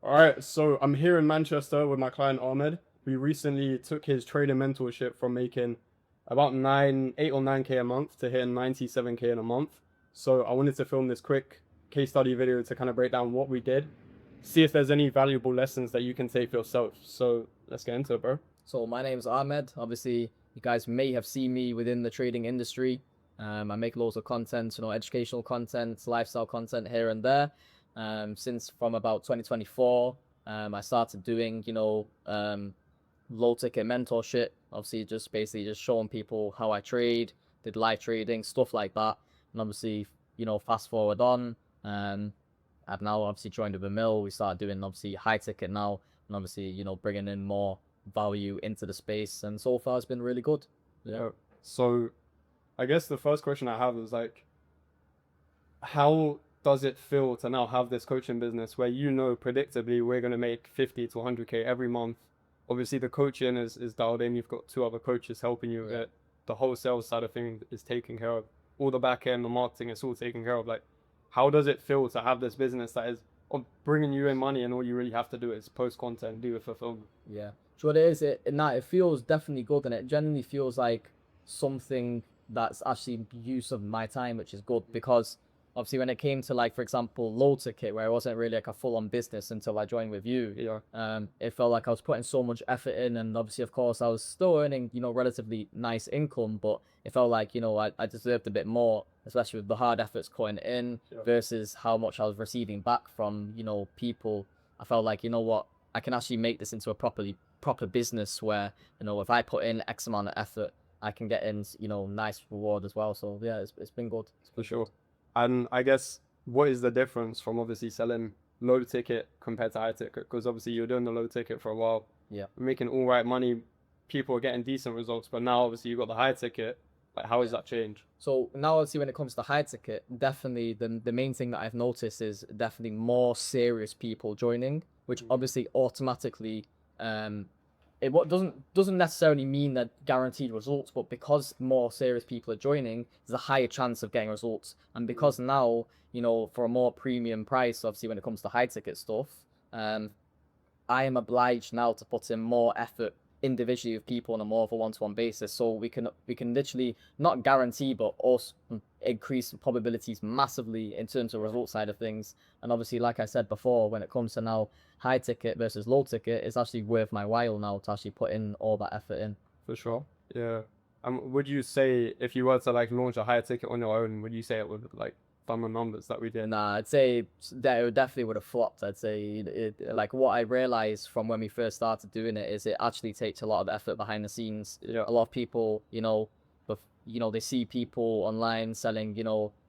All right, so I'm here in Manchester with my client Ahmed. We recently took his trading mentorship from making about 8 or 9K a month to hitting 97K in a month. So I wanted to film this quick case study video to kind of break down what we did, see if there's any valuable lessons that you can take for yourself. So let's get into it, bro. So my name's Ahmed. Obviously, you guys may have seen me within the trading industry. I make loads of content, educational content, lifestyle content here and there. Since from about 2024, I started doing, low ticket mentorship. Obviously, just basically just showing people how I trade, did live trading, stuff like that. And obviously, fast forward on, I've now obviously joined with a mill. We started doing obviously high ticket now, and obviously, bringing in more value into the space, and so far it's been really good. Yeah. So I guess the first question I have is like, how does it feel to now have this coaching business where predictably we're going to make 50 to 100K every month? Obviously, the coaching is dialed in. You've got two other coaches helping you with it. The wholesale side of things is taken care of. All the back end, the marketing, it's all taken care of. Like, how does it feel to have this business that is bringing you in money and all you really have to do is post content, do it fulfillment? Yeah. So what it is, it feels definitely good, and it genuinely feels like something that's actually use of my time, which is good because obviously when it came to, like, for example, low ticket, where it wasn't really like a full-on business until I joined with you. It felt like I was putting so much effort in, and obviously, of course, I was still earning, relatively nice income, but it felt like, I deserved a bit more, especially with the hard efforts putting in versus how much I was receiving back from, people. I felt like, what, I can actually make this into a proper business where, if I put in X amount of effort, I can get in, nice reward as well. So yeah, it's been good. For sure. And I guess, what is the difference from obviously selling low ticket compared to high ticket? Because obviously you're doing the low ticket for a while, Yeah. making all right money, people are getting decent results, but now obviously you've got the high ticket. Like, how has that changed? So now, obviously, when it comes to high ticket, definitely the main thing that I've noticed is definitely more serious people joining, which obviously automatically it what doesn't necessarily mean that guaranteed results, but because more serious people are joining, there's a higher chance of getting results. And because now, for a more premium price, obviously when it comes to high ticket stuff, I am obliged now to put in more effort individually with people on a more of a one-to-one basis, so we can literally not guarantee but also increase probabilities massively in terms of result side of things. And obviously, like I said before, when it comes to now high ticket versus low ticket, it's actually worth my while now to actually put in all that effort in. For sure. Yeah. Would you say, if you were to like launch a higher ticket on your own, would you say it would like thumb the numbers that we did? Nah, I'd say that it definitely would have flopped. I'd say like what I realized from when we first started doing it is it actually takes a lot of effort behind the scenes. A lot of people, but they see people online selling,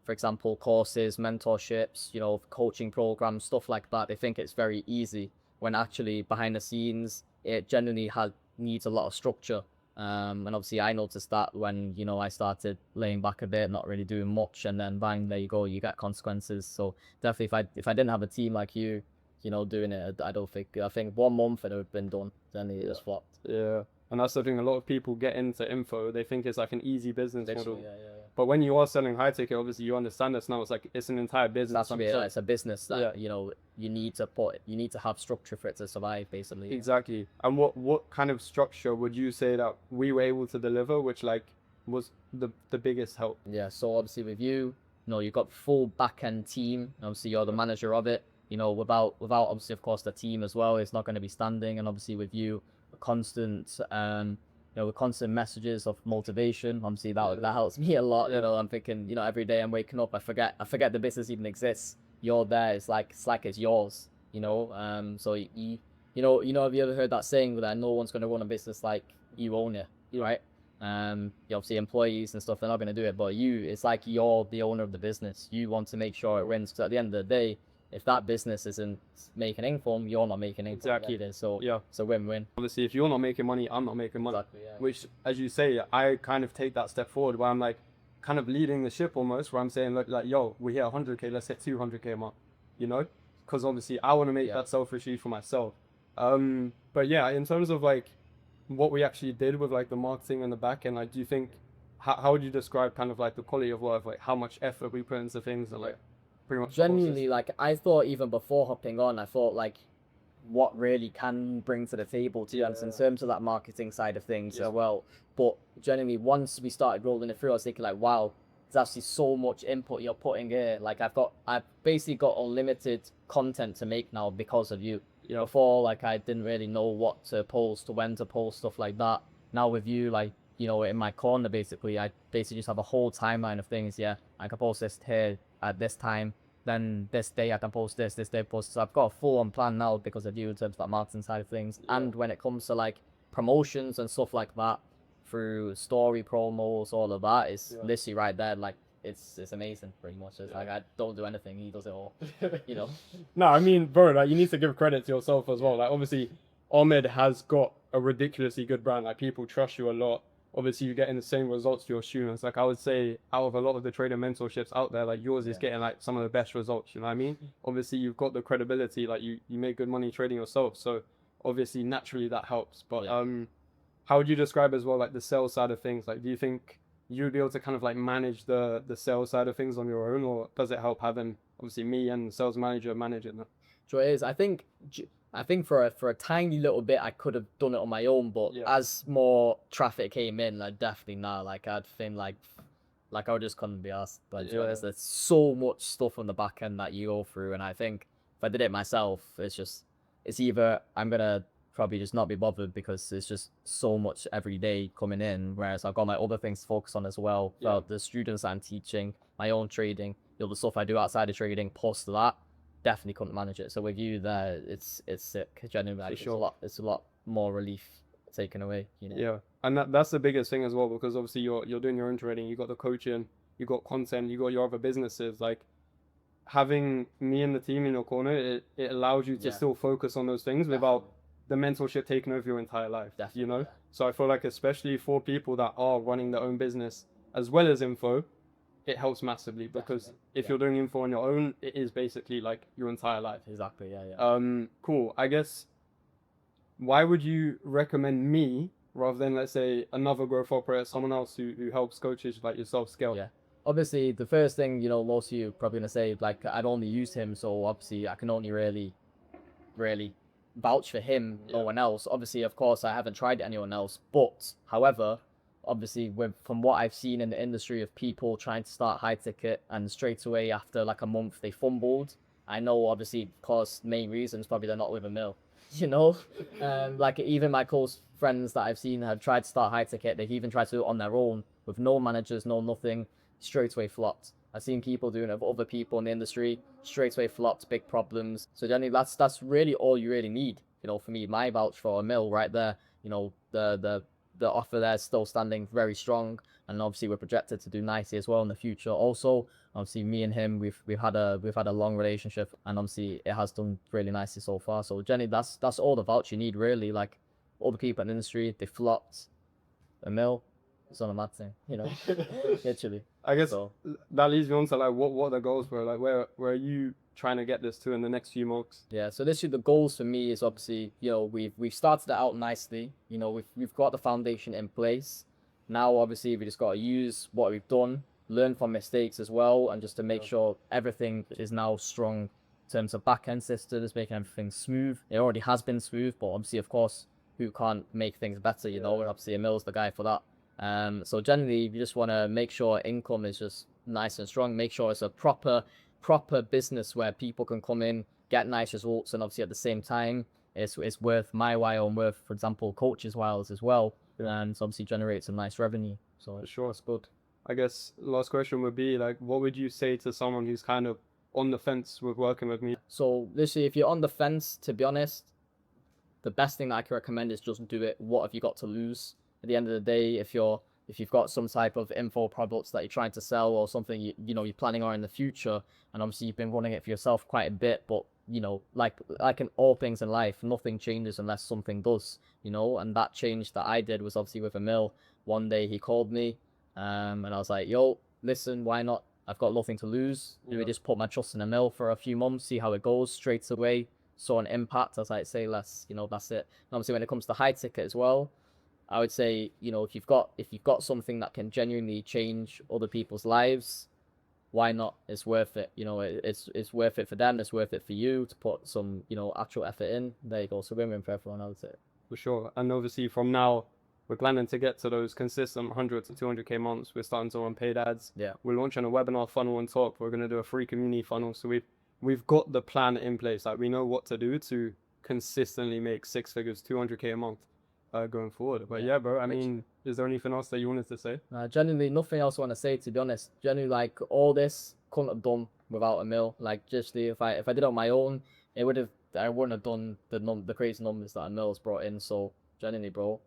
for example, courses, mentorships, coaching programs, stuff like that. They think it's very easy when actually behind the scenes it generally needs a lot of structure. And obviously I noticed that when, I started laying back a bit, not really doing much, and then bang, there you go, you get consequences. So definitely if I didn't have a team like you, doing it, I think 1 month it would have been done. Then it just flopped. Yeah. And that's the thing, a lot of people get into info, they think it's like an easy business Literally, model. yeah. But when you are selling high ticket, obviously you understand this now. It's like it's an entire business. That's what it's a business that you need to have structure for it to survive, basically. Exactly. And what kind of structure would you say that we were able to deliver, which like was the biggest help? Yeah. So obviously with you, you've got full back end team. Obviously you're the manager of it. Without obviously, of course, the team as well, it's not going to be standing. And obviously with you, constant with constant messages of motivation, obviously that helps me a lot. I'm thinking, every day I'm waking up, I forget the business even exists. You're there, it's like it's yours. So have you ever heard that saying that no one's going to run a business like you own it, right? Obviously employees and stuff, they're not going to do it, but it's like you're the owner of the business. You want to make sure it wins, because at the end of the day, if that business isn't making income, you're not making income. Exactly. Either. So yeah, it's a win-win. Obviously, if you're not making money, I'm not making money. Exactly, yeah. Which, as you say, I kind of take that step forward where I'm like kind of leading the ship almost, where I'm saying, look, like, yo, we hit 100K, let's hit 200K a month, because obviously I want to make that selfishly for myself. But yeah, in terms of like what we actually did with like the marketing and the back end, like, do you think, how would you describe kind of like the quality of work, like how much effort we put into things, and like pretty much genuinely, like, I thought even before hopping on, I thought like what really can you bring to the table, to be honest, in terms of that marketing side of things as well. But generally, once we started rolling it through, I was thinking like, wow, there's actually so much input you're putting here. Like I've basically got unlimited content to make now because of you. Yeah. Before, like I didn't really know what to post, when to post, stuff like that. Now with you, like, you know, in my corner, basically, I basically just have a whole timeline of things. Yeah, I can post this here at this time. Then this day I can post this day post. So I've got a full-on plan now because of you in terms of that marketing side of things. Yeah. And when it comes to like promotions and stuff like that, through story promos, all of that is literally right there. Like it's amazing, pretty much. It's like I don't do anything, he does it all. You know. No, I mean, bro, like you need to give credit to yourself as well. Like obviously, Ahmed has got a ridiculously good brand. Like people trust you a lot. Obviously, you're getting the same results to your students. Like I would say, out of a lot of the trader mentorships out there, like yours is getting like some of the best results. You know what I mean? Obviously, you've got the credibility. Like you make good money trading yourself. So obviously, naturally that helps. But how would you describe as well like the sales side of things? Like, do you think you'd be able to kind of like manage the sales side of things on your own, or does it help having obviously me and sales manager managing that? So it is. I think for a tiny little bit I could have done it on my own, but as more traffic came in, I definitely not. Like I'd think like I just couldn't be asked. But there's so much stuff on the back end that you go through, and I think if I did it myself, it's either I'm gonna probably just not be bothered because there's just so much every day coming in, whereas I've got my other things to focus on as well. The students I'm teaching, my own trading, the stuff I do outside of trading, plus that, definitely couldn't manage it. So with you there, it's sick. Genuinely, it's a lot more relief taken away. You know. Yeah, and that's the biggest thing as well, because obviously you're doing your own trading, you got the coaching, you got content, you got your other businesses. Like having me and the team in your corner, it allows you to still focus on those things without the mentorship taking over your entire life. You know. So I feel like especially for people that are running their own business as well as info, it helps massively, because if you're doing info on your own, it is basically like your entire life. Exactly. Yeah. Cool. I guess, why would you recommend me rather than, let's say, another growth operator, someone else who helps coaches like yourself scale? Yeah. Obviously, the first thing, you know, most of you are probably gonna say, like, I've only used him, so obviously I can only really vouch for him, no one else. Obviously, of course, I haven't tried anyone else, but however, obviously, from what I've seen in the industry of people trying to start high ticket and straight away after like a month they fumbled, I know obviously because main reasons probably they're not with a mill, you know. Like even my close friends that I've seen have tried to start high ticket, they've even tried to do it on their own with no managers, no nothing, straight away flopped. I've seen people doing it with other people in the industry, straight away flopped, big problems. So generally that's really all you really need. You know, for me, my vouch for a mill right there, you know, the offer there is still standing very strong, and obviously we're projected to do nicely as well in the future. Also, obviously me and him, we've had a long relationship, and obviously it has done really nicely so far. So Jenny, that's all the vouch you need really. Like all the people in the industry, they flopped. A mill, it's not a mad thing, you know. Literally. I guess that leads me on to like what the goals were. Like where are you trying to get this to in the next few months? Yeah, so this year the goals for me is obviously, you know, we've started it out nicely. You know, we've got the foundation in place. Now obviously we just got to use what we've done, learn from mistakes as well, and just to make sure everything is now strong in terms of back end systems, making everything smooth. It already has been smooth, but obviously, of course, who can't make things better, you know, and obviously Emil's the guy for that. So generally, you just want to make sure income is just nice and strong. Make sure it's a proper business where people can come in, get nice results, and obviously at the same time, it's worth my while and worth, for example, coaches' whiles as well, and so obviously generate some nice revenue. So for sure, it's good. I guess last question would be like, what would you say to someone who's kind of on the fence with working with me? So literally, if you're on the fence, to be honest, the best thing that I can recommend is just do it. What have you got to lose? At the end of the day, if you've got some type of info products that you're trying to sell, or something you know you're planning on in the future, and obviously you've been running it for yourself quite a bit, but you know, like in all things in life, nothing changes unless something does, you know. And that change that I did was obviously with Emil. One day he called me, and I was like, yo, listen, why not? I've got nothing to lose. Let me just put my trust in Emil for a few months, see how it goes. Straight away saw an impact. I was like, say less, you know, that's it. And obviously when it comes to high ticket as well, I would say, you know, if you've got something that can genuinely change other people's lives, why not? It's worth it. It's worth it for them. It's worth it for you to put some, actual effort in. There you go. So win-win for everyone, I would say. For sure. And obviously from now, we're planning to get to those consistent 100 to 200k months. We're starting to run paid ads. Yeah. We're launching a webinar funnel on top. We're going to do a free community funnel. So we've got the plan in place. Like we know what to do to consistently make 6 figures, 200k a month going forward. But yeah, bro, I mean, is there anything else that you wanted to say? Genuinely, nothing else I want to say, to be honest. Genuinely, like, all this couldn't have done without a mill. Like, just if I did it on my own, I wouldn't have done the crazy numbers that a mill's brought in. So, genuinely, bro,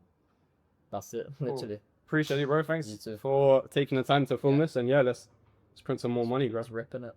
that's it, literally. Appreciate it, bro. Thanks You too. for taking the time to film this. And yeah, let's print some more money, bro. Just ripping it.